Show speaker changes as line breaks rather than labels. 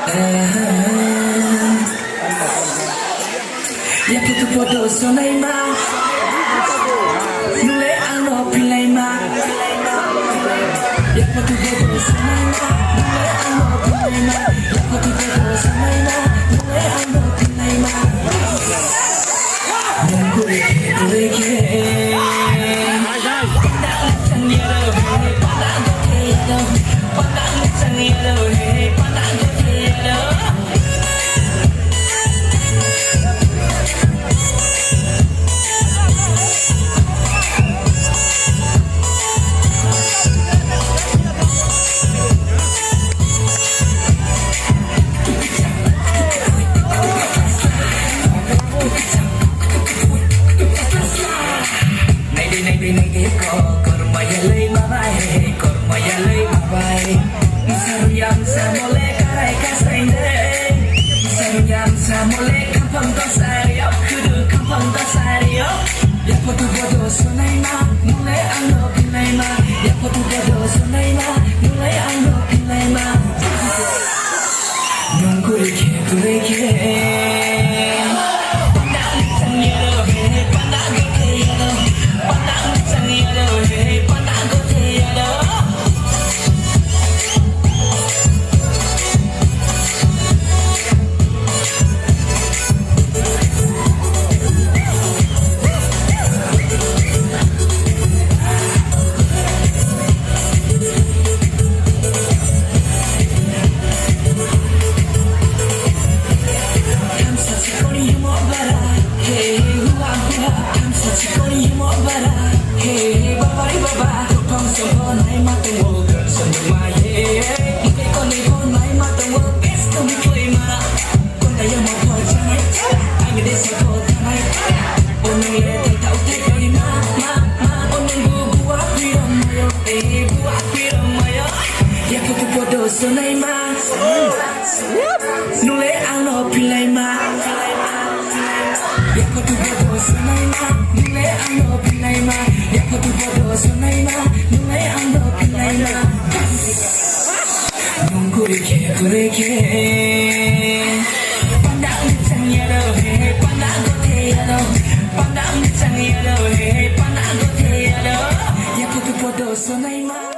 예쁘게 보도 손에마 눈에 안 높일래마 예쁘게 보도 손에마 눈에 안 높일래마 예쁘게 보도 손에마 눈에 안 높일래마 눈구리게 구리게 뻔당 장이야로 뻔당 고태야로 뻔당 장이야로 뻔당 고태야로 Nule ano pilay ma Yako tu bodo sanay ma Nule ano pilay ma Yako tu bodo sanay ma Nule ano pilay ma Nungkurike kurike Pandang changyaro he Pandang gote yaro Pandang changyaro he Pandang gote yaro Yako tu bodo sanay ma